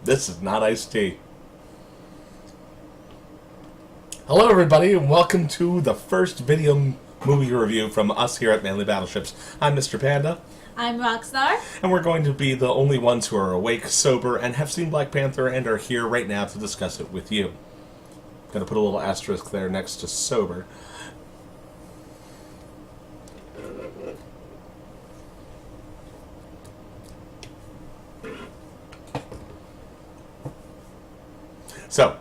This is not iced tea. Hello, everybody, and welcome to the first video movie review from us here at Manly Battleships. I'm Mr. Panda. I'm Roxstar. And we're going to be the only ones who are awake, sober, and have seen Black Panther and are here right now to discuss it with you. Gonna put a little asterisk there next to sober. So,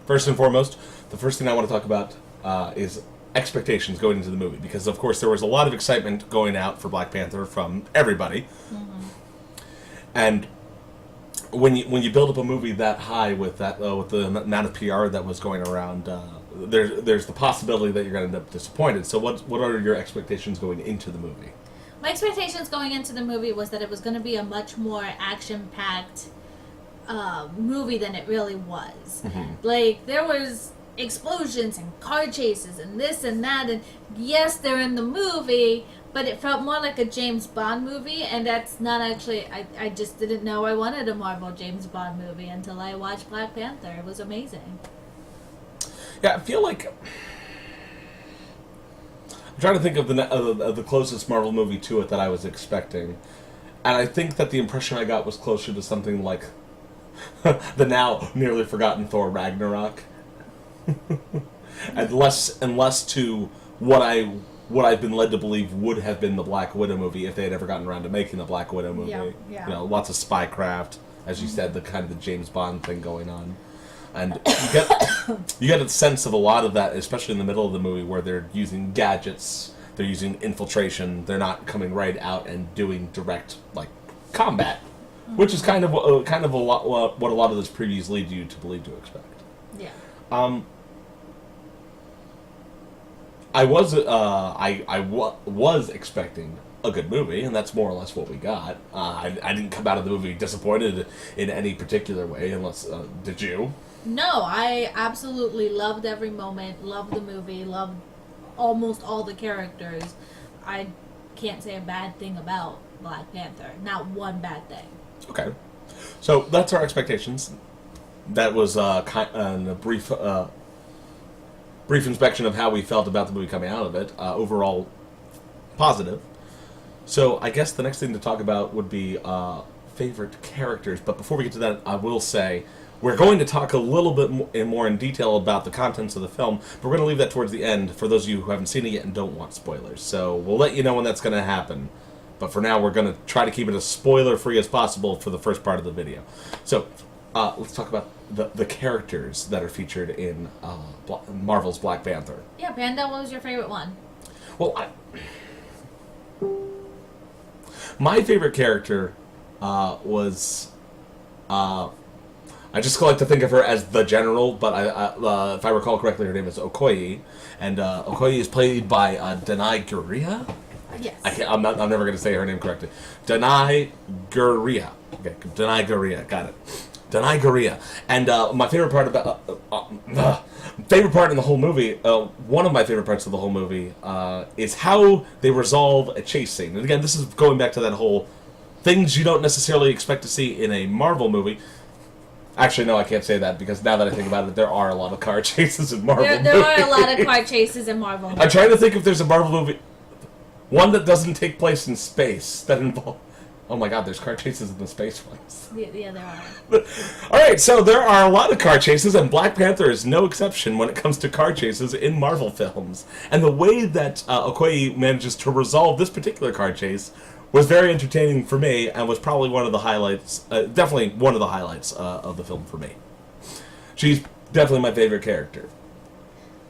first and foremost, the first thing I want to talk about is expectations going into the movie, because of course there was a lot of excitement going out for Black Panther from everybody, and when you build up a movie that high with that with the amount of PR that was going around, there's the possibility that you're going to end up disappointed. So what are your expectations going into the movie? My expectations going into the movie was that it was going to be a much more action-packed movie than it really was. Like, there was explosions and car chases and this and that, and yes, they're in the movie, but it felt more like a James Bond movie, and that's not actually, I just didn't know I wanted a Marvel James Bond movie until I watched Black Panther. It was amazing. Yeah, I feel like I'm trying to think of the closest Marvel movie to it that I was expecting, and I think that the impression I got was closer to something like the now nearly forgotten Thor Ragnarok, and less to what I've been led to believe would have been the Black Widow movie if they had ever gotten around to making the Black Widow movie. Yeah. You know, lots of spycraft, as you said, the kind of the James Bond thing going on, and you get a sense of a lot of that, especially in the middle of the movie where they're using gadgets, they're using infiltration, they're not coming right out and doing direct combat. Which is kind of a lot what a lot of those previews lead you to believe to expect. Yeah. I was expecting a good movie, and that's more or less what we got. I didn't come out of the movie disappointed in any particular way, unless did you? No, I absolutely loved every moment, loved the movie, loved almost all the characters. I can't say a bad thing about Black Panther. Not one bad thing. Okay, so that's our expectations. That was a brief inspection of how we felt about the movie coming out of it. Overall, positive. So I guess the next thing to talk about would be favorite characters. But before we get to that, I will say we're going to talk a little bit more in detail about the contents of the film, but we're going to leave that towards the end for those of you who haven't seen it yet and don't want spoilers. So we'll let you know when that's going to happen. But for now, we're going to try to keep it as spoiler-free as possible for the first part of the video. So, let's talk about the characters that are featured in Marvel's Black Panther. Yeah, Panda, what was your favorite one? Well, my favorite character was... I just like to think of her as the General, but if I recall correctly, her name is Okoye. And Okoye is played by Danai Gurira. Yes. I'm never going to say her name correctly. Danai Gurira. Okay, Danai Gurira. Got it. Danai Gurira. And my favorite part in the whole movie, one of my favorite parts of the whole movie, is how they resolve a chase scene. And again, this is going back to that whole things you don't necessarily expect to see in a Marvel movie. Actually, no, I can't say that, because now that I think about it, there are a lot of car chases in Marvel movies. There are a lot of car chases in Marvel movies. I'm trying to think if there's a Marvel movie... One that doesn't take place in space, that involve... Oh my god, there's car chases in the space ones. Yeah, there are. Alright, so there are a lot of car chases, and Black Panther is no exception when it comes to car chases in Marvel films. And the way that Okoye manages to resolve this particular car chase was very entertaining for me, and was probably one of the highlights, definitely one of the highlights of the film for me. She's definitely my favorite character.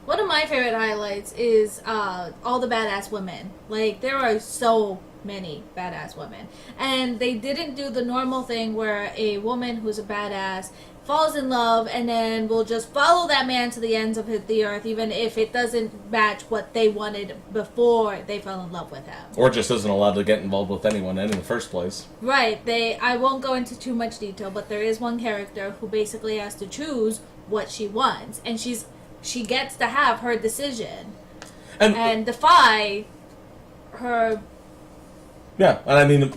One of my favorite highlights is all the badass women. Like, there are so many badass women. And they didn't do the normal thing where a woman who's a badass falls in love and then will just follow that man to the ends of the earth, even if it doesn't match what they wanted before they fell in love with him. Or just isn't allowed to get involved with anyone in the first place. Right. I won't go into too much detail, but there is one character who basically has to choose what she wants. And she gets to have her decision and defy her Yeah, and I mean,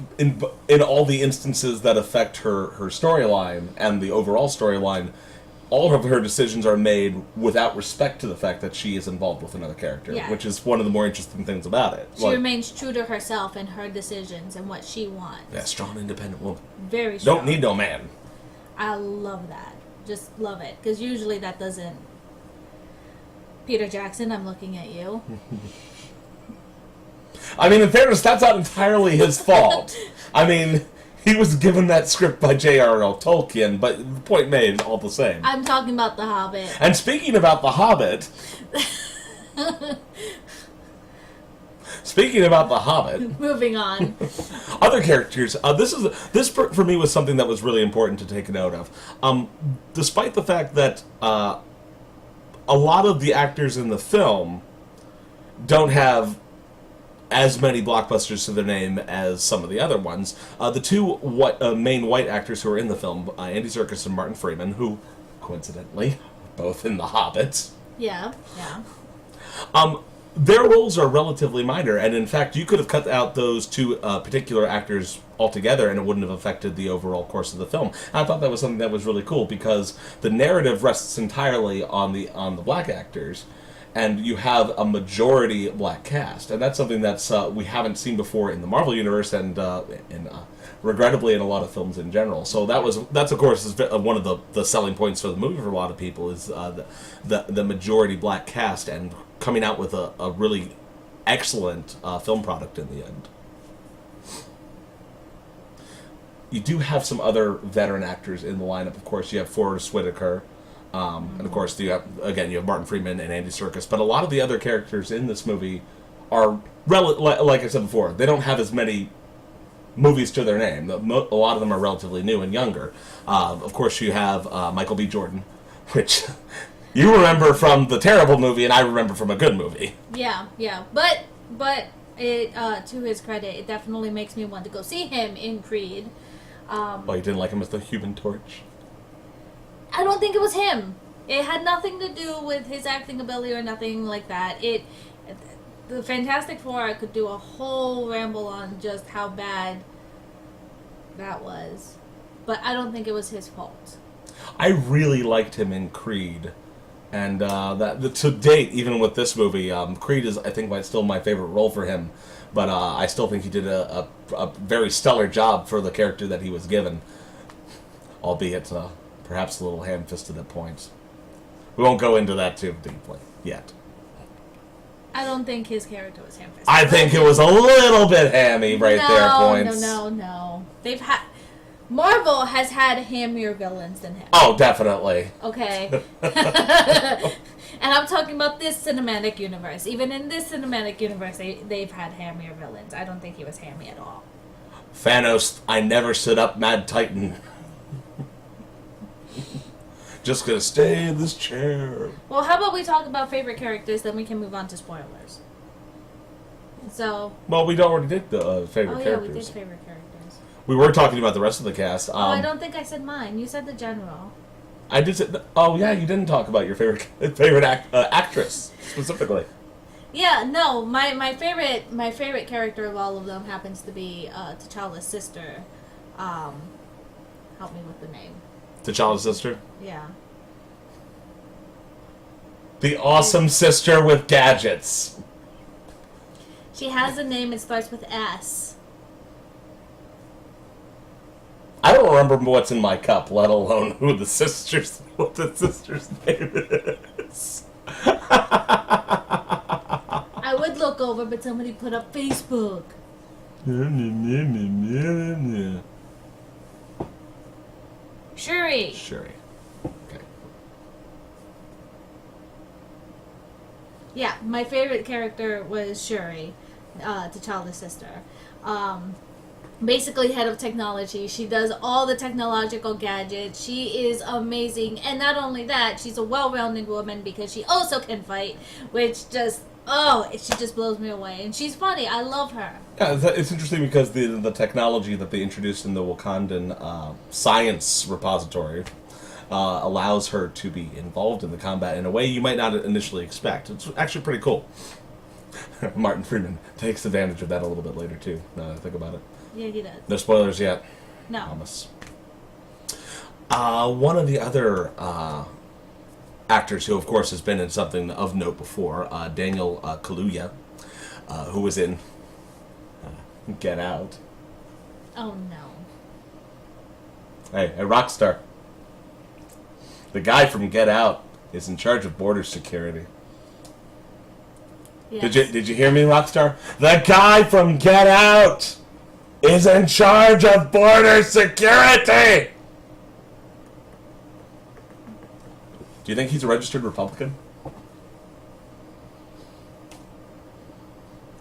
in all the instances that affect her storyline and the overall storyline, all of her decisions are made without respect to the fact that she is involved with another character, Yeah. which is one of the more interesting things about it. She remains true to herself and her decisions and what she wants. Yeah, strong, independent woman. Very strong. Don't need no man. I love that. Just love it. Because usually that doesn't... Peter Jackson, I'm looking at you. I mean, in fairness, that's not entirely his fault. I mean, he was given that script by J.R.R. Tolkien, but the point made all the same. I'm talking about The Hobbit. And speaking about The Hobbit... Speaking about The Hobbit... Moving on. Other characters. This for me was something that was really important to take note of. Despite the fact that a lot of the actors in the film don't have as many blockbusters to their name as some of the other ones. The two main white actors who are in the film, Andy Serkis and Martin Freeman, who, coincidentally, both in The Hobbit. Yeah. Their roles are relatively minor, and in fact, you could have cut out those two particular actors altogether, and it wouldn't have affected the overall course of the film. And I thought that was something that was really cool because the narrative rests entirely on the black actors, and you have a majority black cast, and that's something that's we haven't seen before in the Marvel universe, and regrettably in a lot of films in general. So that's of course is one of the selling points for the movie for a lot of people is the majority black cast and coming out with a really excellent film product in the end. You do have some other veteran actors in the lineup. Of course, you have Forrest Whitaker. And of course, you have Martin Freeman and Andy Serkis. But a lot of the other characters in this movie are, like I said before, they don't have as many movies to their name. A lot of them are relatively new and younger. Of course, you have Michael B. Jordan, which you remember from the terrible movie, and I remember from a good movie. Yeah. But it to his credit, it definitely makes me want to go see him in Creed. You didn't like him as the Human Torch? I don't think it was him. It had nothing to do with his acting ability or nothing like that. The Fantastic Four, I could do a whole ramble on just how bad that was. But I don't think it was his fault. I really liked him in Creed. And to date, even with this movie, Creed is, I think, still my favorite role for him. But I still think he did a very stellar job for the character that he was given. Albeit... perhaps a little ham-fisted at points. We won't go into that too deeply yet. I don't think his character was ham-fisted. I think it was a little bit hammy there at points. No. Marvel has had hammier villains than him. Oh, definitely. Okay. And I'm talking about this cinematic universe. Even in this cinematic universe, they've had hammier villains. I don't think he was hammy at all. Thanos, I never stood up Mad Titan. Just gonna stay in this chair. Well, how about we talk about favorite characters, then we can move on to spoilers. So. Well, we already did the favorite characters. Oh yeah, we did favorite characters. We were talking about the rest of the cast. I don't think I said mine. You said the general. I did say. Oh yeah, you didn't talk about your favorite actress specifically. Yeah, no, my favorite character of all of them happens to be T'Challa's sister. Help me with the name. T'Challa's sister? Yeah. The awesome sister with gadgets. She has a name, it starts with S. I don't remember what's in my cup, let alone what the sister's name is. I would look over, but somebody put up Facebook. Shuri. Okay. Yeah, my favorite character was Shuri, T'Challa's sister. Basically head of technology. She does all the technological gadgets. She is amazing. And not only that, she's a well-rounded woman because she also can fight, which just... she just blows me away. And she's funny. I love her. Yeah, it's interesting because the technology that they introduced in the Wakandan science repository allows her to be involved in the combat in a way you might not initially expect. It's actually pretty cool. Martin Freeman takes advantage of that a little bit later, too, now that I think about it. Yeah, he does. No spoilers yet. No. Promise. One of the other actors who, of course, has been in something of note before, Daniel Kaluuya, who was in Get Out. Oh, no. Hey, Roxstar. The guy from Get Out is in charge of border security. Yes. Did you hear me, Roxstar? The guy from Get Out is in charge of border security! Do you think he's a registered Republican?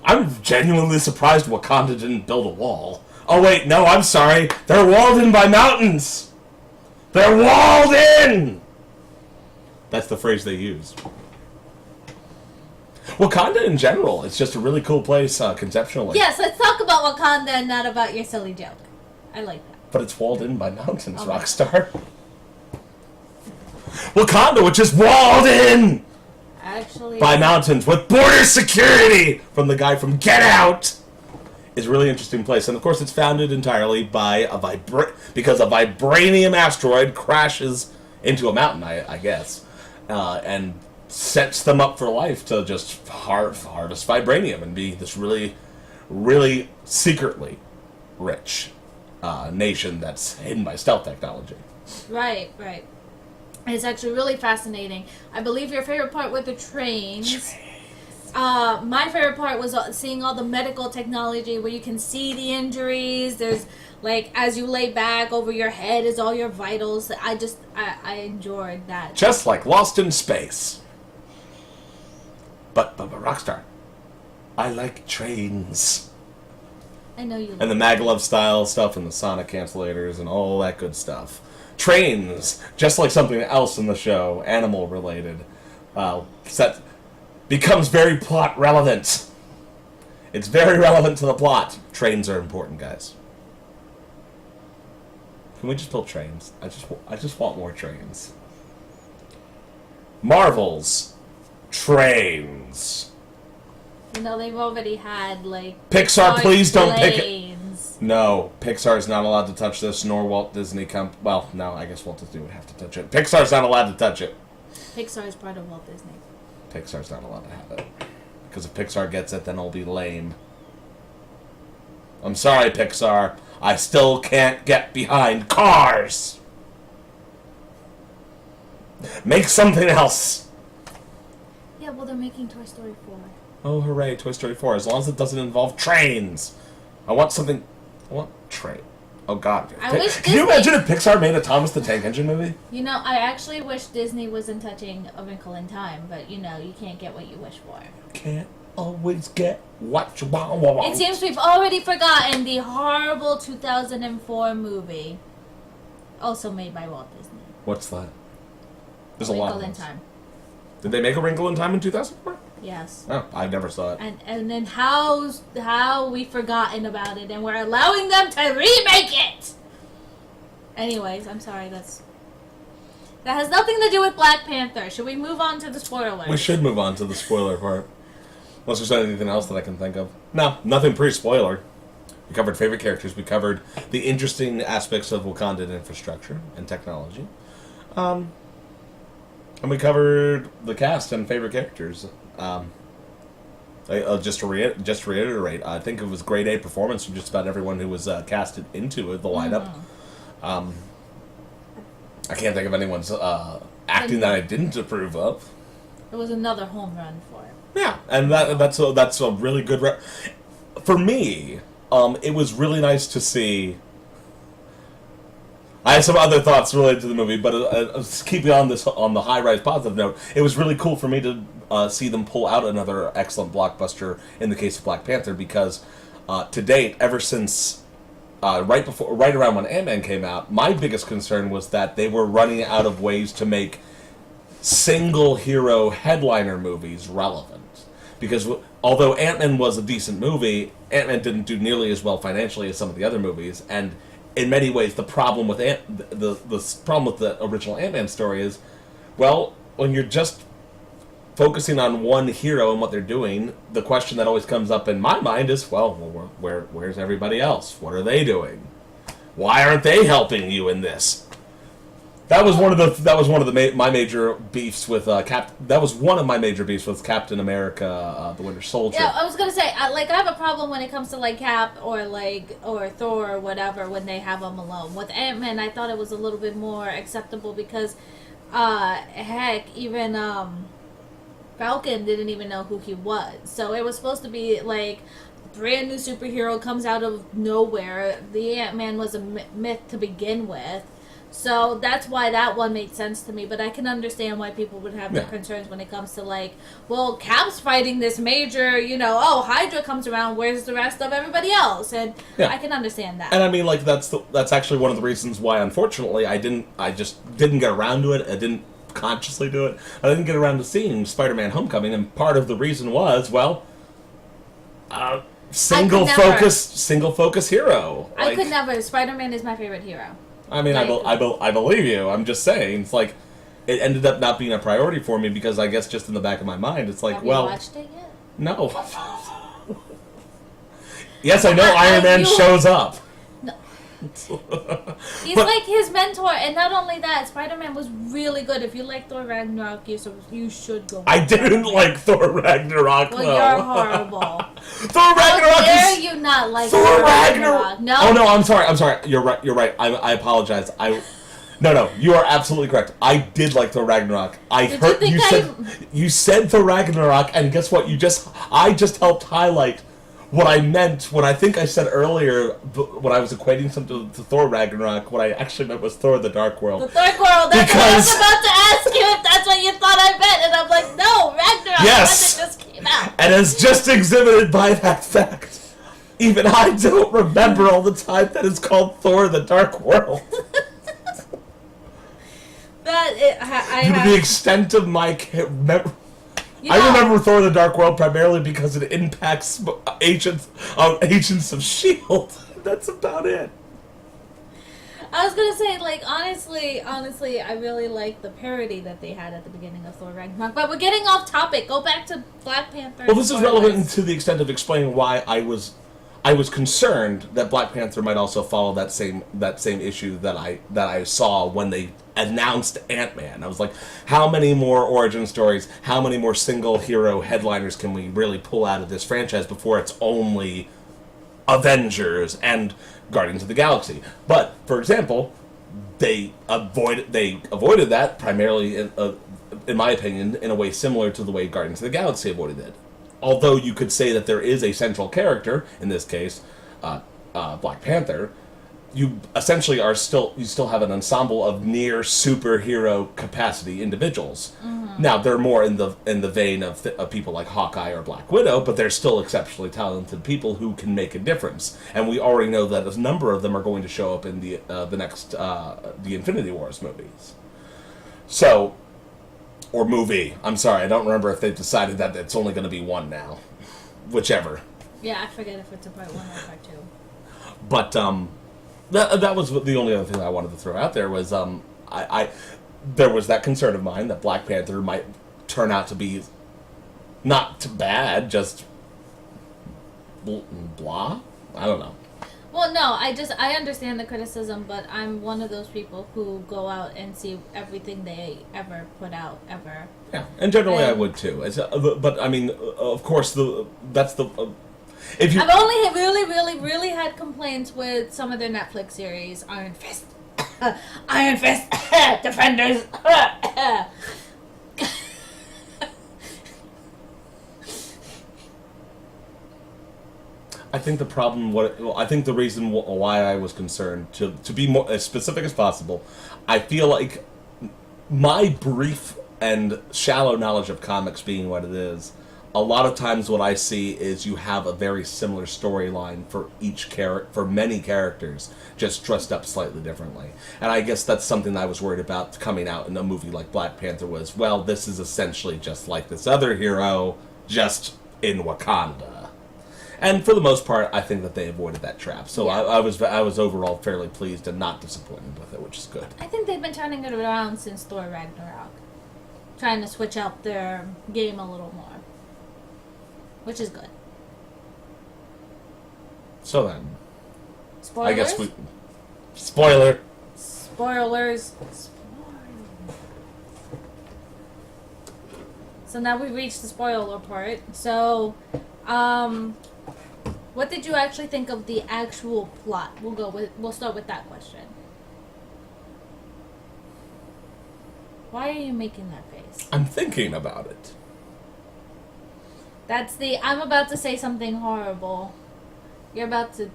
I'm genuinely surprised Wakanda didn't build a wall. Oh wait, no, I'm sorry. They're walled in by mountains! They're walled in! That's the phrase they use. Wakanda in general, it's just a really cool place conceptually. Yes, let's talk about Wakanda and not about your silly joke. I like that. But it's walled in by mountains, Oh. Rockstar. Wakanda, which is walled in Actually, by mountains with border security from the guy from Get Out, is a really interesting place. And of course, it's founded entirely by because a vibranium asteroid crashes into a mountain, I guess, and sets them up for life to just harvest vibranium and be this really, really secretly rich nation that's hidden by stealth technology. right. It's actually really fascinating. I believe your favorite part were the trains. My favorite part was seeing all the medical technology where you can see the injuries. There's, like, as you lay back over your head is all your vitals. I enjoyed that. Just like Lost in Space. But Rockstar, I like trains. I know you. And the Maglev style stuff and the sonic cancellators and all that good stuff. Trains, just like something else in the show, animal related, becomes very plot relevant. It's very relevant to the plot. Trains are important, guys. Can we just build trains? I just want more trains. Marvel's trains. You know, they've already had, like... Pixar, please don't pick it. planes. No, Pixar is not allowed to touch this, nor Walt Disney Well, no, I guess Walt Disney would have to touch it. Pixar's not allowed to touch it. Pixar is part of Walt Disney. Pixar's not allowed to have it. Because if Pixar gets it, then it'll be lame. I'm sorry, Pixar. I still can't get behind cars! Make something else! Yeah, well, they're making Toy Story 4. Oh, hooray, Toy Story 4. As long as it doesn't involve trains. I want something... I want train. Oh, God. I wish Can you Disney- imagine if Pixar made a Thomas the Tank Engine movie? You know, I actually wish Disney wasn't touching A Wrinkle in Time, but, you know, you can't get what you wish for. Can't always get what you want. It seems we've already forgotten the horrible 2004 movie, also made by Walt Disney. What's that? There's A a lot Wrinkle of in those. Time. Did they make A Wrinkle in Time in 2004? Yes. Oh, I never saw it. And then how we've forgotten about it, and we're allowing them to remake it. Anyways, I'm sorry. That has nothing to do with Black Panther. Should we move on to the spoilers? We should move on to the spoiler part. Unless there's anything else that I can think of. No, nothing pre-spoiler. We covered favorite characters. We covered the interesting aspects of Wakandan infrastructure and technology. And we covered the cast and favorite characters. Just to reiterate, I think it was grade A performance from just about everyone who was casted into the lineup. I can't think of anyone's acting that I didn't approve of. It was another home run for it. Yeah, and that's a really good... For me, it was really nice to see... I have some other thoughts related to the movie, but keeping on the high-rise positive note, it was really cool for me to see them pull out another excellent blockbuster in the case of Black Panther, because to date, ever since right around when Ant-Man came out, my biggest concern was that they were running out of ways to make single hero headliner movies relevant. Because although Ant-Man was a decent movie, Ant-Man didn't do nearly as well financially as some of the other movies, and in many ways, the problem with the problem with the original Ant-Man story is, well, when you're just focusing on one hero and what they're doing, the question that always comes up in my mind is, well, where's everybody else? What are they doing? Why aren't they helping you in this? That was one of my major beefs with That was one of my major beefs with Captain America, the Winter Soldier. Yeah, I was gonna say, I have a problem when it comes to like Cap or Thor or whatever when they have them alone. With Ant-Man, I thought it was a little bit more acceptable because, heck, even Falcon didn't even know who he was. So it was supposed to be like brand new superhero comes out of nowhere. The Ant-Man was a myth to begin with. So that's why that one made sense to me. But I can understand why people would have their concerns when it comes to like, well, Cap's fighting this major, Hydra comes around, where's the rest of everybody else? And I can understand that. And I mean, like, that's actually one of the reasons why, unfortunately, I just didn't get around to it. I didn't consciously do it. I didn't get around to seeing Spider-Man Homecoming, and part of the reason was, well, single focus hero. I could never. Spider-Man is my favorite hero. I mean, I believe you. I'm just saying, it's like, it ended up not being a priority for me because I guess just in the back of my mind, it's like, have you watched it yet? No. Yes, I know Iron Man shows up. No. He's like his mentor, and not only that, Spider-Man was really good. If you like Thor Ragnarok, you should go. I didn't like Thor Ragnarok. Well, you're horrible. Thor Ragnarok. How dare you not like Thor Ragnarok? No. Oh no, I'm sorry. You're right. I apologize. No, you are absolutely correct. I did like Thor Ragnarok. You said Thor Ragnarok, and guess what? I just helped highlight what I meant when I think I said earlier, when I was equating something to Thor Ragnarok, what I actually meant was Thor the Dark World. The Dark World, that's what I was about to ask you if that's what you thought I meant, and I'm like, no, Ragnarok, yes. That just came out. And as just exhibited by that fact, even I don't remember all the time that it's called Thor the Dark World. The extent of my I remember Thor the Dark World primarily because it impacts Agents of S.H.I.E.L.D. That's about it. I was gonna say, like, honestly, I really like the parody that they had at the beginning of Thor Ragnarok. But we're getting off topic. Go back to Black Panther. Well, this is relevant to the extent of explaining why I was concerned that Black Panther might also follow that same issue that I saw when they announced Ant-Man. I was like, how many more origin stories, how many more single hero headliners can we really pull out of this franchise before it's only Avengers and Guardians of the Galaxy? But for example, they avoided that primarily, in my opinion, in a way similar to the way Guardians of the Galaxy avoided it. Although you could say that there is a central character, in this case, Black Panther, you essentially still have an ensemble of near superhero capacity individuals. Mm-hmm. Now they're more in the vein of people like Hawkeye or Black Widow, but they're still exceptionally talented people who can make a difference. And we already know that a number of them are going to show up in the next the Infinity Wars movies. So. Or movie. I'm sorry, I don't remember if they've decided that it's only going to be one now. Whichever. Yeah, I forget if it's a part 1 or part 2. But that was the only other thing I wanted to throw out there was there was that concern of mine that Black Panther might turn out to be not too bad, just blah. I don't know. Well, no, I understand the criticism, but I'm one of those people who go out and see everything they ever put out, ever. Yeah, and generally I would too. But I mean, of course, I've only really had complaints with some of their Netflix series, Iron Fist, Defenders. I think the reason why I was concerned, to be more as specific as possible, I feel like my brief and shallow knowledge of comics being what it is, a lot of times what I see is you have a very similar storyline for many characters, just dressed up slightly differently. And I guess that's something I was worried about coming out in a movie like Black Panther was, well, this is essentially just like this other hero, just in Wakanda. And for the most part, I think that they avoided that trap. So yeah. I was overall fairly pleased and not disappointed with it, which is good. I think they've been turning it around since Thor Ragnarok. trying to switch out their game a little more, which is good. So then, Spoilers? I guess spoiler. Spoilers. So now we've reached the spoiler part. So, what did you actually think of the actual plot? We'll start with that question. Why are you making that face? I'm thinking about it. I'm about to say something horrible. You're about to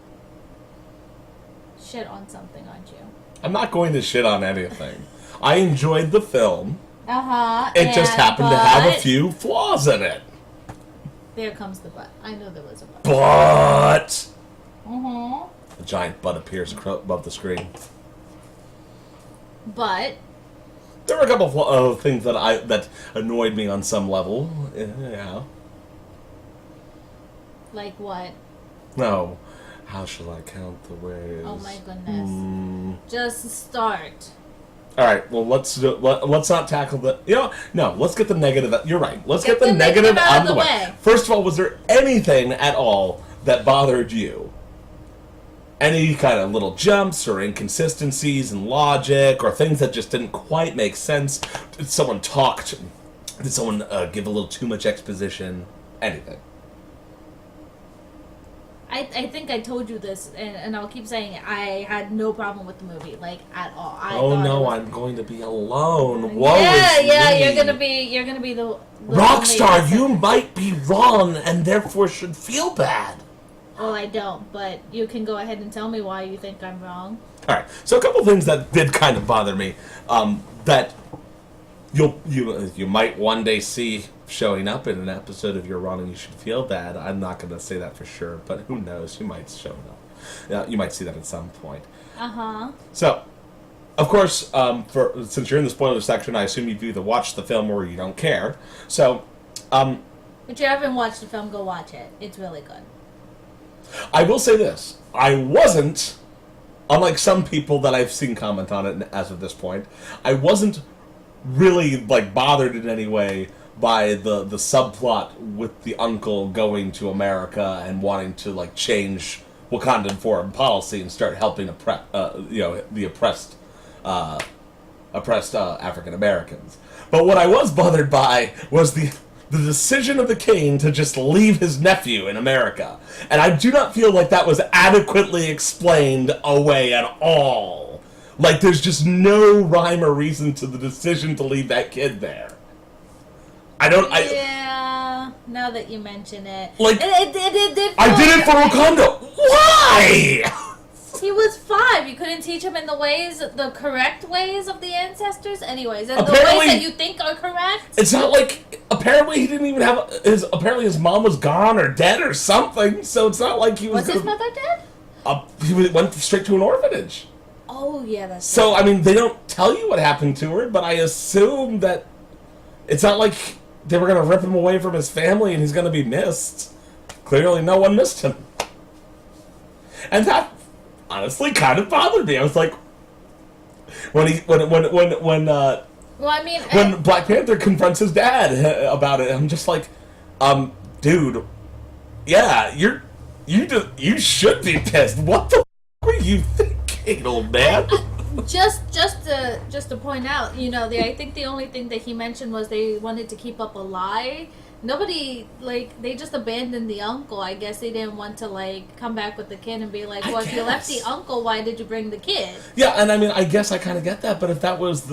shit on something, aren't you? I'm not going to shit on anything. I enjoyed the film. Uh-huh. It just happened to have a few flaws in it. There comes the butt. I know there was a butt. But Mm-hmm. a giant butt appears above the screen. But There were a couple of things that annoyed me on some level. Yeah. like what? No. How shall I count the ways? Oh my goodness. Just start. All right. Well, let's not tackle the. No. Let's get the negative. You're right. Let's get the negative out of the way. First of all, was there anything at all that bothered you? Any kind of little jumps or inconsistencies in logic or things that just didn't quite make sense? Did someone talk? Did someone give a little too much exposition? Anything? I think I told you this, and I'll keep saying it. I had no problem with the movie, like, at all. I'm going to be alone. Whoa, yeah, you're gonna be the Roxstar. You might be wrong, and therefore should feel bad. Well, I don't, but you can go ahead and tell me why you think I'm wrong. All right. So a couple things that did kind of bother me, that you might one day see showing up in an episode of You're Wrong and You Should Feel Bad. I'm not going to say that for sure, but who knows? You might show up. Yeah, you might see that at some point. So, of course, since you're in the spoiler section, I assume you've either watched the film or you don't care. So, if you haven't watched the film, go watch it. It's really good. I will say this. I wasn't, unlike some people that I've seen comment on it as of this point, I wasn't really, bothered in any way by the subplot with the uncle going to America and wanting to, change Wakandan foreign policy and start helping the oppressed African Americans. But what I was bothered by was the decision of the king to just leave his nephew in America. And I do not feel like that was adequately explained away at all. There's just no rhyme or reason to the decision to leave that kid there. Yeah, now that you mention it. I did it for Wakanda. Why? He was 5. You couldn't teach him in the correct ways of the ancestors? Anyways, and the ways that you think are correct? It's not like, apparently he didn't even have, apparently his mom was gone or dead or something, so it's not like he was... Was his mother dead? He went straight to an orphanage. Oh, yeah, that's So, right. they don't tell you what happened to her, but I assume that it's not like they were going to rip him away from his family and he's going to be missed. Clearly no one missed him. And that honestly kind of bothered me. I was like, when Black Panther confronts his dad about it, I'm just like, dude, yeah, you should be pissed. What the were you thinking, old man? Just to point out, I think the only thing that he mentioned was they wanted to keep up a lie. Nobody, they just abandoned the uncle. I guess they didn't want to, come back with the kid and be like, well, if you left the uncle, why did you bring the kid? Yeah, and I guess I kind of get that, but if that was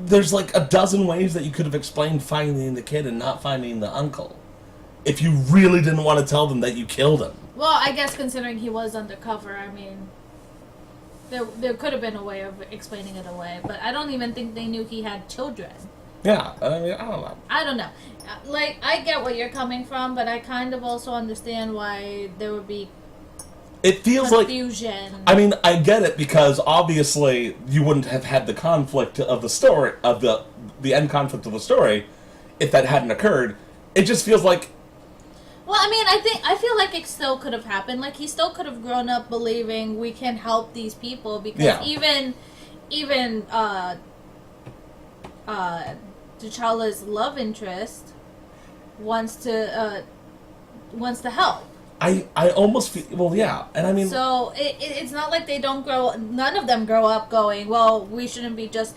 there's a dozen ways that you could have explained finding the kid and not finding the uncle. If you really didn't want to tell them that you killed him. Well, I guess considering he was undercover, there could have been a way of explaining it away, but I don't even think they knew he had children. Yeah, I don't know. I don't know. I get where you're coming from, but I kind of also understand why there would be it feels confusion. I get it, because obviously you wouldn't have had the conflict of the story, of the end conflict of the story, if that hadn't occurred. It just feels like... Well, I feel like it still could have happened. He still could have grown up believing we can help these people, because even T'Challa's love interest wants to help. I almost feel, well, yeah, and I mean, So it's not like they don't grow. None of them grow up going, well, we shouldn't be just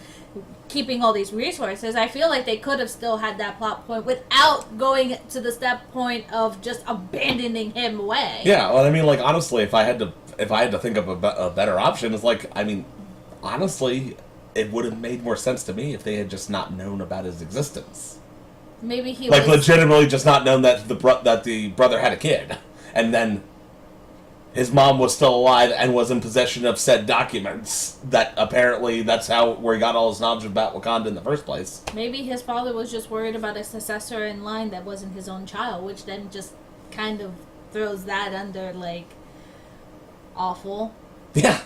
keeping all these resources. I feel like they could have still had that plot point without going to the step point of just abandoning him away. yeah. Well, I mean, like, honestly, if I had to think of a better option, it's like, I mean, honestly, it would have made more sense to me if they had just not known about his existence. Maybe he like was legitimately just not known that the brother had a kid, and then his mom was still alive and was in possession of said documents. That apparently that's where he got all his knowledge about Wakanda in the first place. Maybe his father was just worried about a successor in line that wasn't his own child, which then just kind of throws that under, like, awful. Yeah.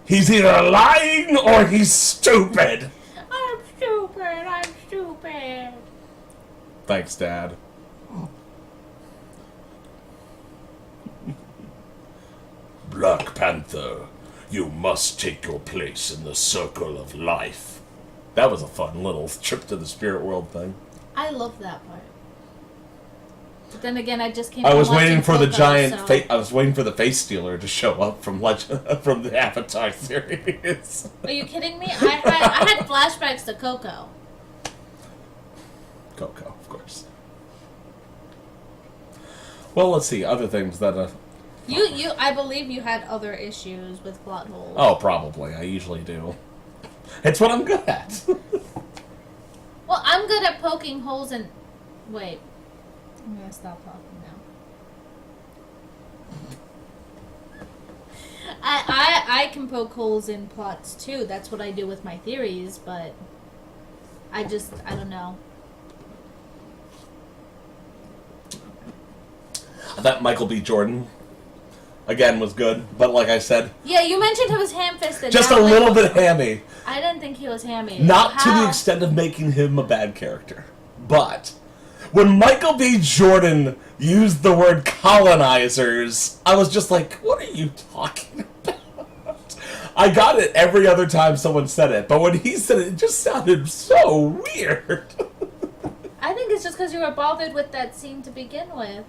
He's either lying or he's stupid. I'm stupid. Thanks, Dad. Black Panther, you must take your place in the circle of life. That was a fun little trip to the spirit world thing. I love that part. But then again, I just came. I was waiting for the Coco, giant. so... I was waiting for the face stealer to show up from from the Avatar series. Are you kidding me? I had flashbacks to Coco. Coco, of course. Well, let's see other things that. I believe you had other issues with plot holes. Oh, probably. I usually do. It's what I'm good at. Well, I'm good at poking holes in. Wait. I'm gonna stop talking now. I can poke holes in plots too. That's what I do with my theories, but I don't know. I thought Michael B. Jordan, again, was good, but like I said... Yeah, you mentioned he was ham-fisted. Just a little bit hammy. I didn't think he was hammy. Not to the extent of making him a bad character. But when Michael B. Jordan used the word colonizers, I was just like, what are you talking about? I got it every other time someone said it, but when he said it, it just sounded so weird. I think it's just because you were bothered with that scene to begin with.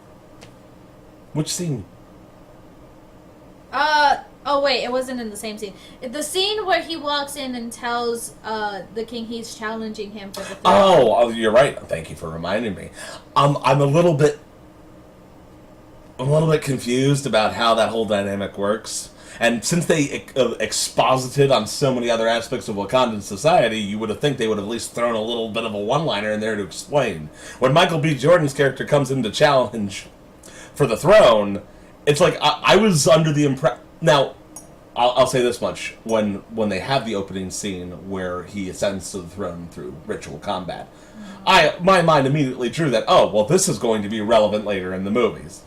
Which scene? Oh wait, it wasn't in the same scene. The scene where he walks in and tells the king he's challenging him for the throne. Oh, you're right. Thank you for reminding me. I'm a little bit confused about how that whole dynamic works. And since they exposited on so many other aspects of Wakandan society, you would have think they would have at least thrown a little bit of a one-liner in there to explain. When Michael B. Jordan's character comes in to challenge for the throne, it's like I was under the impression. Now, I'll say this much: when they have the opening scene where he ascends to the throne through ritual combat, my mind immediately drew that, oh well, this is going to be relevant later in the movies.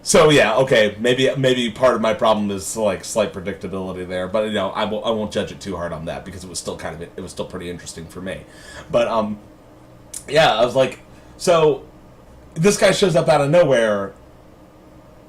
So yeah, okay, maybe part of my problem is like slight predictability there, but I won't judge it too hard on that because it was still pretty interesting for me. But yeah, I was like, so this guy shows up out of nowhere,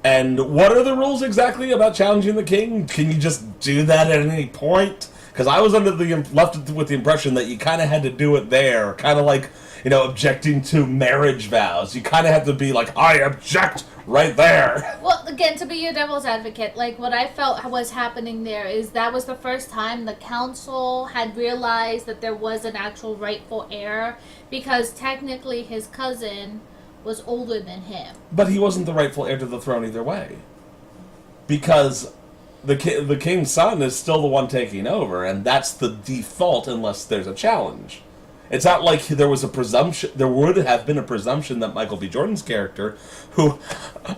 and what are the rules exactly about challenging the king? Can you just do that at any point? Because I was left with the impression that you kind of had to do it there, kind of like, objecting to marriage vows. You kind of have to be like, I object right there. Well, again, to be your devil's advocate, like what I felt was happening there is that was the first time the council had realized that there was an actual rightful heir, because technically his cousin was older than him. But he wasn't the rightful heir to the throne either way. Because the king's son is still the one taking over, and that's the default unless there's a challenge. It's not like there was a presumption. There would have been a presumption that Michael B. Jordan's character, who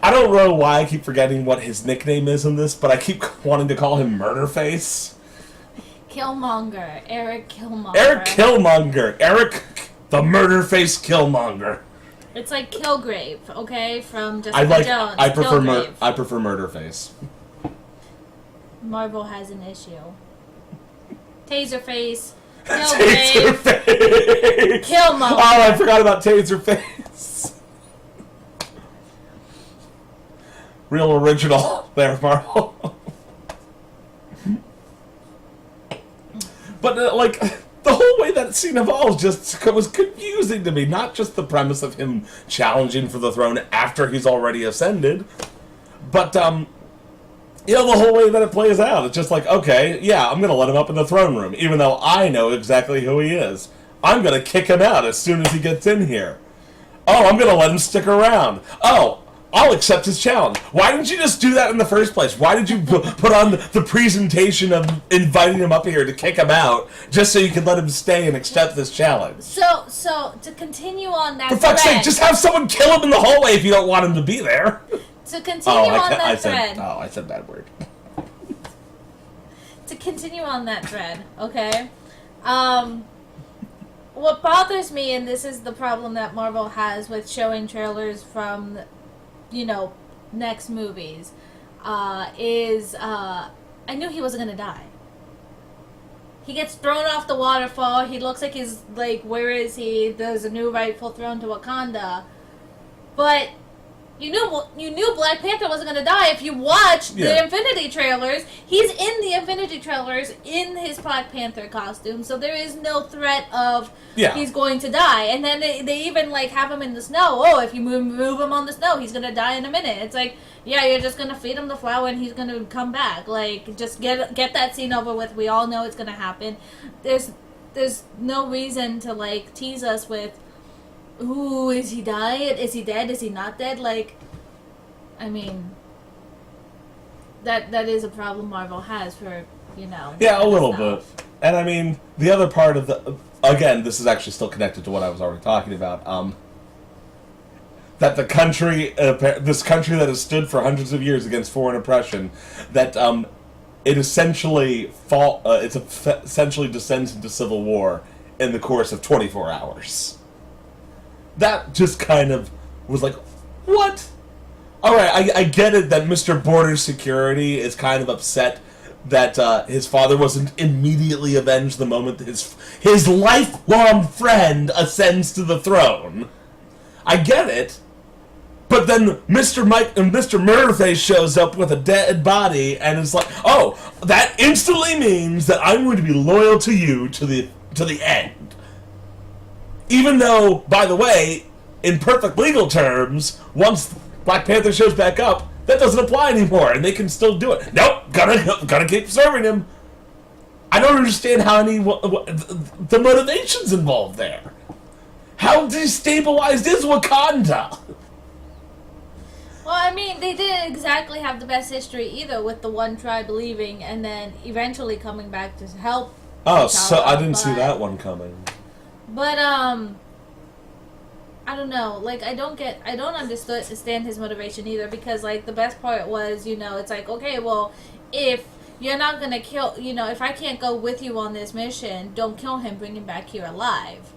I don't know why I keep forgetting what his nickname is in this, but I keep wanting to call him Murderface. Killmonger. Eric Killmonger. Eric Killmonger. Eric the Murderface Killmonger. It's like Kilgrave, okay, from Jessica Jones. I prefer Murderface. Marvel has an issue. Taserface. Taserface! Killmonger. Oh, I forgot about Taserface. Real original there, Marvel. like, the whole way that scene evolves just was confusing to me. Not just the premise of him challenging for the throne after he's already ascended, but, you know, the whole way that it plays out. It's just like, okay, yeah, I'm going to let him up in the throne room, even though I know exactly who he is. I'm going to kick him out as soon as he gets in here. Oh, I'm going to let him stick around. Oh, I'll accept his challenge. Why didn't you just do that in the first place? Why did you put on the presentation of inviting him up here to kick him out just so you could let him stay and accept this challenge? So to continue on that For fuck's sake, just have someone kill him in the hallway if you don't want him to be there. To continue on that thread. I said that word. To continue on that thread, okay? What bothers me, and this is the problem that Marvel has with showing trailers from, you know, next movies, is I knew he wasn't gonna die. He gets thrown off the waterfall. He looks like he's like, where is he? There's a new rightful throne to Wakanda, but you knew Black Panther wasn't going to die if you watched the Infinity trailers. He's in the Infinity trailers in his Black Panther costume, so there is no threat of he's going to die. And then they even like have him in the snow. Oh, if you move him on the snow, he's going to die in a minute. It's like, yeah, you're just going to feed him the flower and he's going to come back. Like, just get that scene over with. We all know it's going to happen. There's no reason to like tease us with, ooh, is he died? Is he dead? Is he not dead? Like, I mean, that is a problem Marvel has for, you know. Yeah, a little bit. And I mean, the other part of again, this is actually still connected to what I was already talking about, that the country, this country that has stood for hundreds of years against foreign oppression, that it essentially essentially descends into civil war in the course of 24 hours. That just kind of was like, what? Alright, I get it that Mr. Border Security is kind of upset that his father wasn't immediately avenged the moment his lifelong friend ascends to the throne. I get it. But then Mr. Murderface shows up with a dead body and is like, oh, that instantly means that I'm going to be loyal to you to the end. Even though, by the way, in perfect legal terms, once Black Panther shows back up, that doesn't apply anymore, and they can still do it. Nope, gotta keep serving him. I don't understand how the motivations involved there. How destabilized is Wakanda? Well, I mean, they didn't exactly have the best history either, with the one tribe leaving and then eventually coming back to help. Oh, so I didn't see that one coming. But, I don't know, like, I don't understand his motivation either, because, like, the best part was, you know, it's like, okay, well, if you're not gonna kill, you know, if I can't go with you on this mission, don't kill him, bring him back here alive.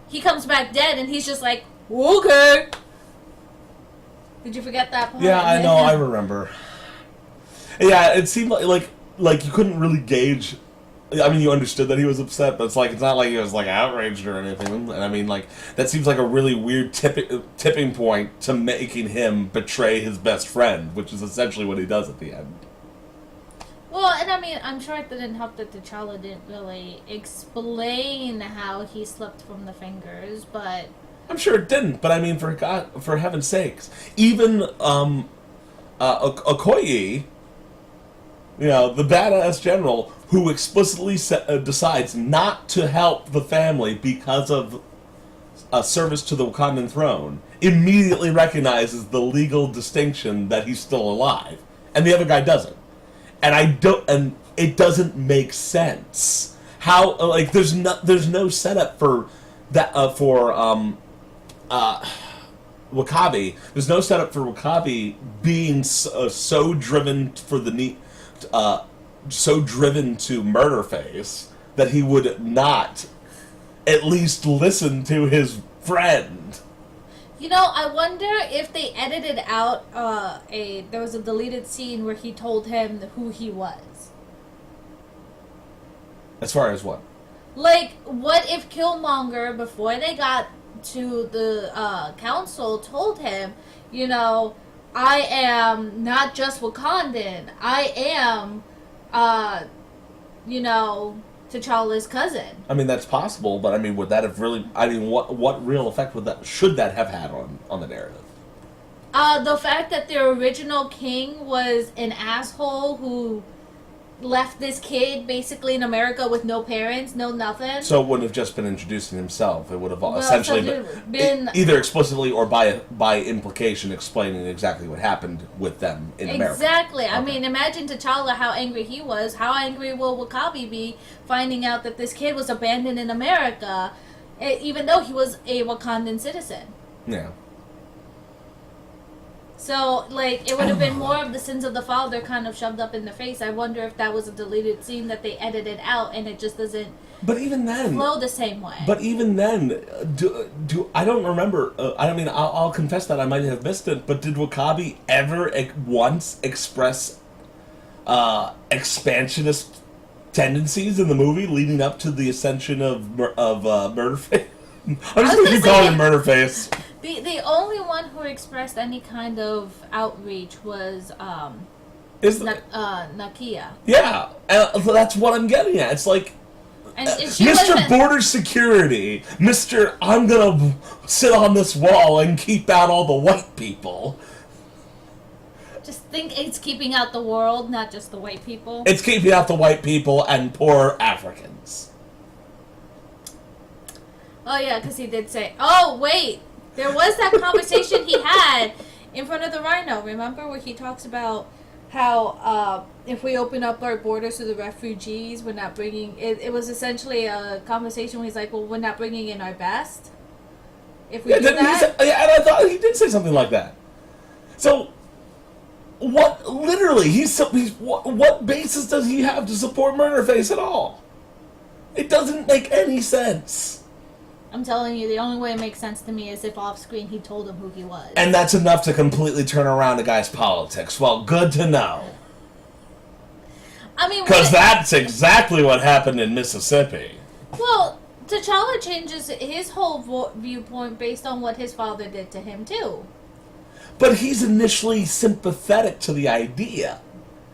He comes back dead, and he's just like, okay. Did you forget that part? Yeah, I know, I remember. Yeah, it seemed like you couldn't really gauge. I mean, you understood that he was upset, but it's not like he was like outraged or anything. And I mean, like, that seems like a really weird tipping point to making him betray his best friend, which is essentially what he does at the end. Well, and I mean, I'm sure it didn't help that T'Challa didn't really explain how he slipped from the fingers, but I'm sure it didn't. But I mean, for heaven's sakes, even Okoye, you know, the badass general who explicitly decides not to help the family because of service to the Wakandan throne, immediately recognizes the legal distinction that he's still alive, and the other guy doesn't. And it doesn't make sense. How, like, there's no setup for that W'Kabi. There's no setup for W'Kabi being so driven for the need. So driven to Murderface that he would not at least listen to his friend. You know, I wonder if they edited out there was a deleted scene where he told him who he was. As far as what? Like, what if Killmonger, before they got to the council, told him, you know, I am not just Wakandan. I am, you know, T'Challa's cousin. I mean, that's possible, but I mean, would that have really? I mean, what real effect should that have had on the narrative? The fact that their original king was an asshole who left this kid basically in America with no parents, no nothing. So it wouldn't have just been introducing himself. It would have Well, essentially been either explicitly or by implication explaining exactly what happened with them in America. Exactly. Okay. I mean, imagine T'Challa, how angry he was. How angry will W'Kabi be finding out that this kid was abandoned in America, even though he was a Wakandan citizen? Yeah. So, like, it would have been more of the sins of the father kind of shoved up in the face. I wonder if that was a deleted scene that they edited out and it just doesn't But even then, flow the same way. But even then, do I don't remember. I mean, I'll confess that I might have missed it. But did W'Kabi ever once express expansionist tendencies in the movie leading up to the ascension of Murderface? I'm just going to keep calling him Murderface. The only one who expressed any kind of outreach was Nakia. Yeah, that's what I'm getting at. It's like, And she Mr. wasn't- Border Security, Mr. I'm gonna sit on this wall and keep out all the white people. Just think it's keeping out the world, not just the white people. It's keeping out the white people and poor Africans. Oh yeah, because he did say, oh wait, there was that conversation he had in front of the Rhino, remember, where he talks about how if we open up our borders to the refugees, we're not bringing... It was essentially a conversation where he's like, well, we're not bringing in our best if we do that. And I thought he did say something like that. So, what, literally, what basis does he have to support Murderface at all? It doesn't make any sense. I'm telling you, the only way it makes sense to me is if off-screen he told him who he was. And that's enough to completely turn around a guy's politics. Well, good to know. I mean, Because that's exactly what happened in Mississippi. well, T'Challa changes his whole viewpoint based on what his father did to him, too. But he's initially sympathetic to the idea.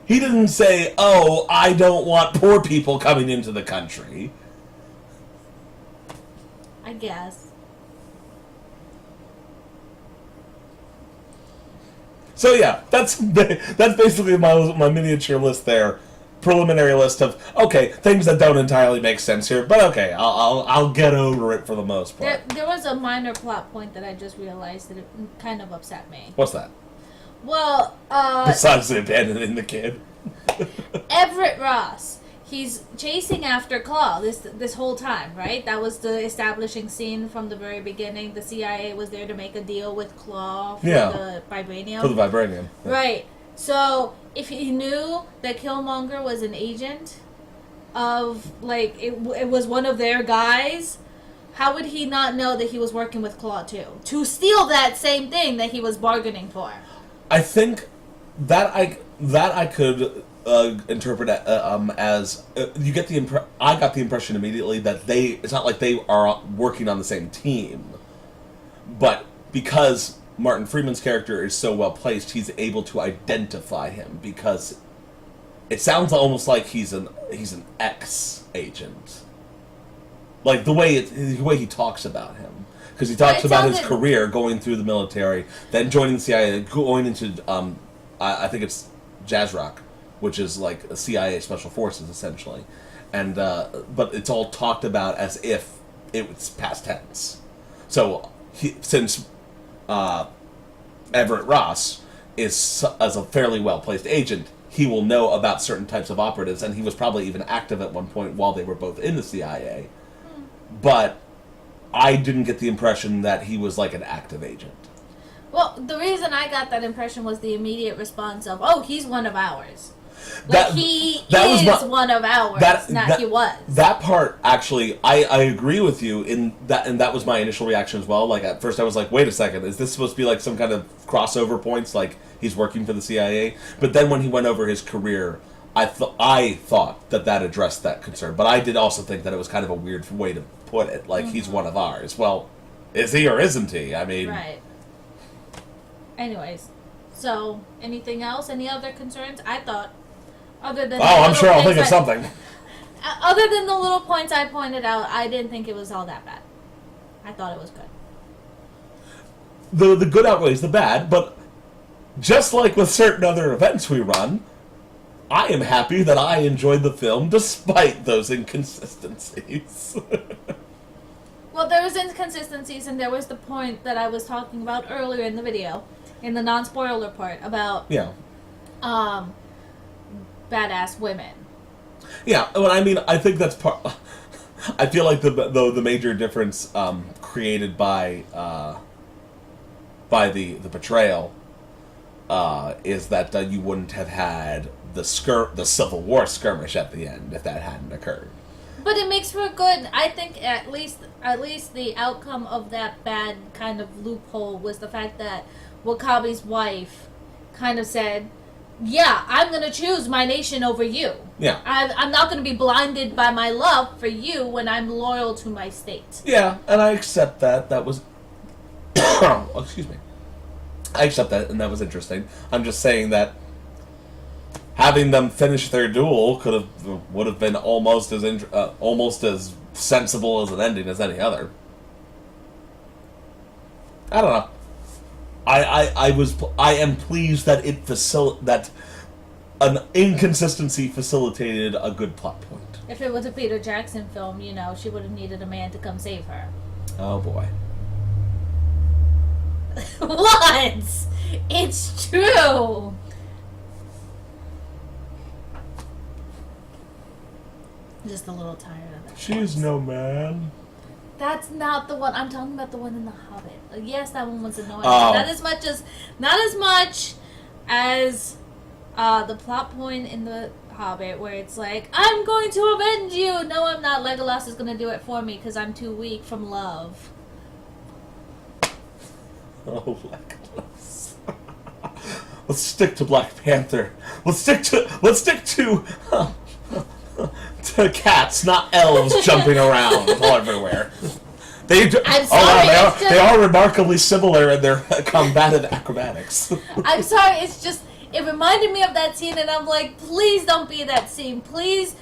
He didn't say, oh, I don't want poor people coming into the country. I guess. So yeah, that's basically my miniature list there, preliminary list of okay things that don't entirely make sense here, but okay, I'll get over it for the most part. There was a minor plot point that I just realized that it kind of upset me. What's that? Well, Besides abandoning the kid. Everett Ross. He's chasing after Claw this whole time, right? That was the establishing scene from the very beginning. The CIA was there to make a deal with Claw for the vibranium. For the vibranium. Yeah. Right. So, if he knew that Killmonger was an agent of, like, it was one of their guys, how would he not know that he was working with Claw too? To steal that same thing that he was bargaining for. I think that I could interpret it, as you get the I got the impression immediately that it's not like they are working on the same team, but because Martin Freeman's character is so well placed, he's able to identify him because it sounds almost like he's an ex-agent, like the way he talks about him. Because he talks about his career going through the military, then joining the CIA, going into I think it's Jazrock, which is like a CIA Special Forces essentially, and but it's all talked about as if it was past tense. So since Everett Ross is as a fairly well placed agent, he will know about certain types of operatives, and he was probably even active at one point while they were both in the CIA. But I didn't get the impression that he was like an active agent. Well, the reason I got that impression was the immediate response of, "Oh, he's one of ours." Like he is one of ours, he was. That part, actually, I agree with you in that, and that was my initial reaction as well. Like at first, I was like, "Wait a second, is this supposed to be like some kind of crossover points? Like he's working for the CIA?" But then when he went over his career, I thought that addressed that concern. But I did also think that it was kind of a weird way to put it. Like he's one of ours. Well, is he or isn't he? I mean, right. Anyways, so anything else? Any other concerns? I thought. Other than I'm sure I'll think of something. Other than the little points I pointed out, I didn't think it was all that bad. I thought it was good. The good outweighs the bad, but just like with certain other events we run, I am happy that I enjoyed the film despite those inconsistencies. Well, there was inconsistencies, and there was the point that I was talking about earlier in the video, in the non-spoiler part, about badass women. Yeah, well, I mean, I think that's part. I feel like the major difference created by the betrayal is that you wouldn't have had the Civil War skirmish at the end if that hadn't occurred. But it makes for a good. I think at least the outcome of that bad kind of loophole was the fact that Wakabi's wife kind of said, "Yeah, I'm gonna choose my nation over you. Yeah, I'm not gonna be blinded by my love for you when I'm loyal to my state." Yeah, and I accept that. That was, oh, excuse me. I accept that, and that was interesting. I'm just saying that having them finish their duel would have been almost as sensible as an ending as any other. I don't know. I am pleased that that an inconsistency facilitated a good plot point. If it was a Peter Jackson film, she would have needed a man to come save her. Oh boy. What? It's true. Just a little tired of that. She's no man. That's not the one. I'm talking about the one in The Hobbit. Yes, that one was annoying. Oh. Not as much as the plot point in The Hobbit where it's like, I'm going to avenge you. No, I'm not. Legolas is going to do it for me because I'm too weak from love. Oh, Legolas. Let's stick to Black Panther. Let's stick to cats, not elves jumping around all everywhere. I'm sorry, they are remarkably similar in their combative acrobatics. I'm sorry, it's just, it reminded me of that scene, and I'm like, please don't be that scene. Please,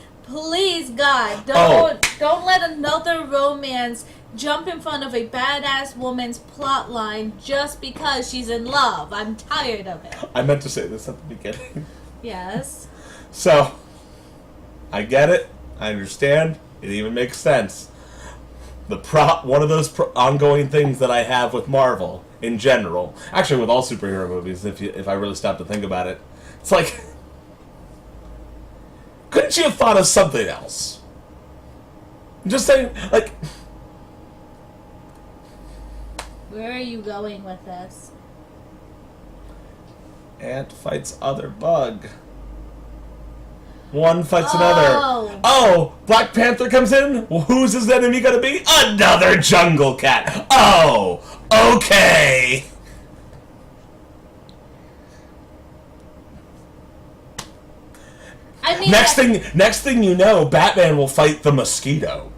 God, don't let another romance jump in front of a badass woman's plot line just because she's in love. I'm tired of it. I meant to say this at the beginning. Yes. So, I get it. I understand. It even makes sense. One of those ongoing things that I have with Marvel in general, actually with all superhero movies, if I really stop to think about it, it's like, couldn't you have thought of something else? I'm just saying, like, where are you going with this? ant fights other bug. One fights another. Oh, Black Panther comes in? Well, who's his enemy gonna be? Another jungle cat. Oh, okay. I mean, Next thing you know, Batman will fight the mosquito.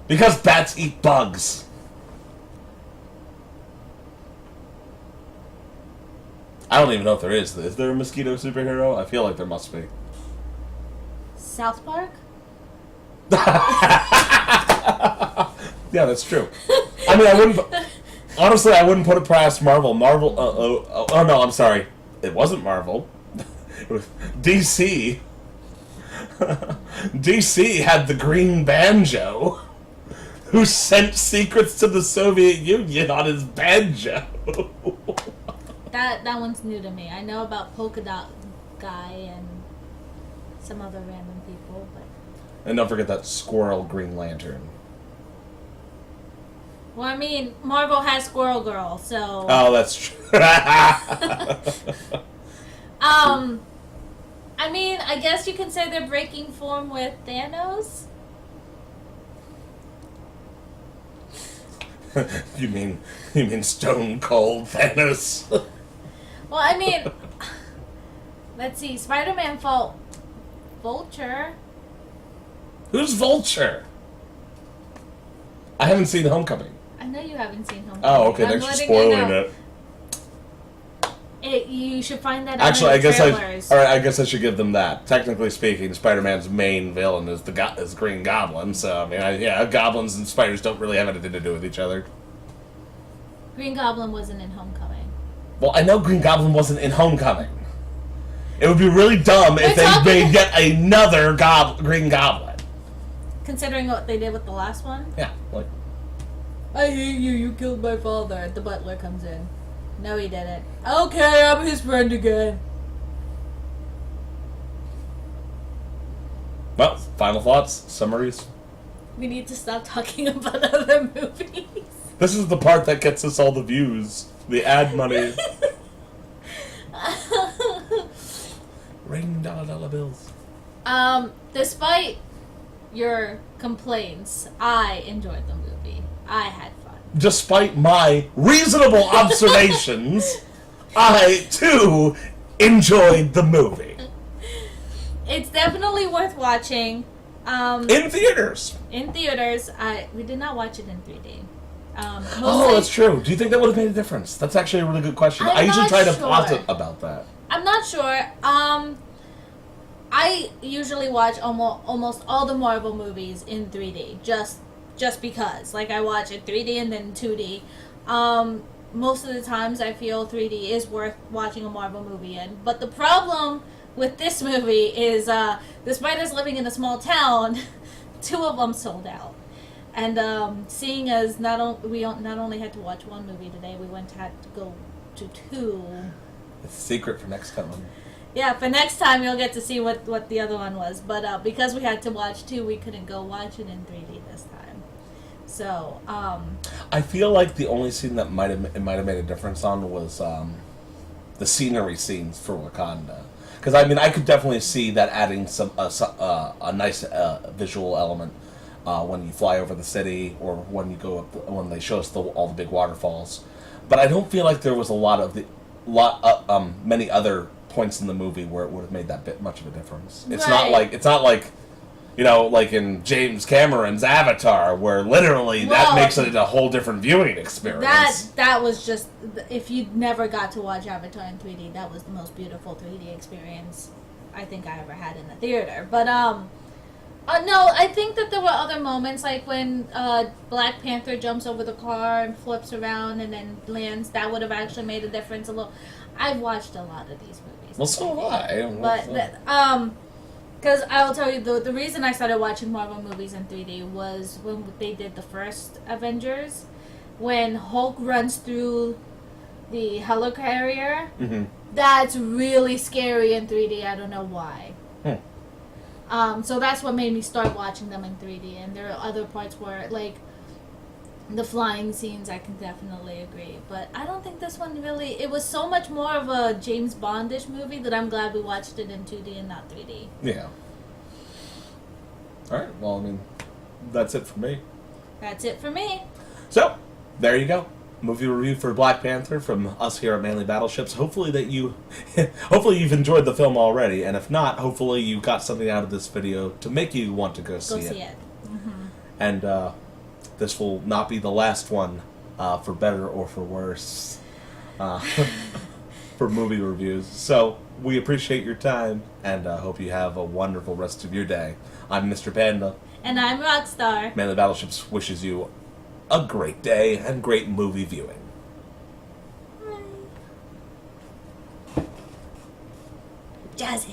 Because bats eat bugs. I don't even know if there is. Is there a mosquito superhero? I feel like there must be. South Park? Yeah, that's true. I mean, honestly, I wouldn't put it past Marvel. Oh no, I'm sorry. It wasn't Marvel. It was DC. DC had the Green Banjo, who sent secrets to the Soviet Union on his banjo. That one's new to me. I know about Polka Dot Guy and some other random people, but... And don't forget that squirrel Green Lantern. Well, I mean, Marvel has Squirrel Girl, so... Oh, that's true. I mean, I guess you can say they're breaking form with Thanos. You mean Stone Cold Thanos? Well, I mean, let's see. Spider-Man fought Vulture. Who's Vulture? I haven't seen Homecoming. I know you haven't seen Homecoming. Oh, okay. Thanks for spoiling it. You should find that Actually, out I in the guess trailers. I guess I should give them that. Technically speaking, Spider-Man's main villain is is Green Goblin. So I mean, goblins and spiders don't really have anything to do with each other. Green Goblin wasn't in Homecoming. Well, I know Green Goblin wasn't in Homecoming. It would be really dumb if they made yet another Green Goblin. Considering what they did with the last one. Yeah, like. I hate you. You killed my father. The butler comes in. No, he didn't. Okay, I'm his friend again. Well, final thoughts, summaries. We need to stop talking about other movies. This is the part that gets us all the views, the ad money. Ring dollar bills. Despite your complaints, I enjoyed the movie. I had fun. Despite my reasonable observations, I too enjoyed the movie. It's definitely worth watching. In theaters. In theaters. We did not watch it in 3D. Oh, that's true. Do you think that would have made a difference? That's actually a really good question. I usually try to plot about that. I'm not sure. I usually watch almost all the Marvel movies in 3D, just because. Like, I watch it 3D and then 2D. Most of the times I feel 3D is worth watching a Marvel movie in. But the problem with this movie is, despite us living in a small town, 2 of them sold out. And seeing as we not only had to watch 1 movie today, we had to go to 2. It's a secret for next time. Yeah, for next time you'll get to see what the other one was. But because we had to watch 2, we couldn't go watch it in 3D this time. So, I feel like the only scene that might have made a difference on was the scenery scenes for Wakanda. Because I mean, I could definitely see that adding a nice visual element when you fly over the city or when you go up when they show us all the big waterfalls. But I don't feel like there was many other points in the movie where it would have made that bit much of a difference. It's not like like in James Cameron's Avatar, where literally that makes it a whole different viewing experience. That was just, if you never got to watch Avatar in 3D, that was the most beautiful 3D experience I think I ever had in the theater. But no, I think that there were other moments, like when Black Panther jumps over the car and flips around and then lands. That would have actually made a difference a little. I've watched a lot of these movies. Well, so have I. But because I'll tell you, the reason I started watching Marvel movies in 3D was when they did the first Avengers, when Hulk runs through the helicarrier. Mm-hmm. That's really scary in 3D. I don't know why. So that's what made me start watching them in 3D. And there are other parts where, like, the flying scenes, I can definitely agree. But I don't think this one really... It was so much more of a James Bond-ish movie that I'm glad we watched it in 2D and not 3D. Yeah. Alright, well, I mean, that's it for me. That's it for me. So, there you go. Movie review for Black Panther from us here at Manly Battleships. Hopefully you've enjoyed the film already, and if not, hopefully you got something out of this video to make you want to go see it. Mm-hmm. And this will not be the last one, for better or for worse, for movie reviews. So we appreciate your time, and hope you have a wonderful rest of your day. I'm Mr. Panda. And I'm Roxstar. Manly Battleships wishes you a great day and great movie viewing. Jazzy.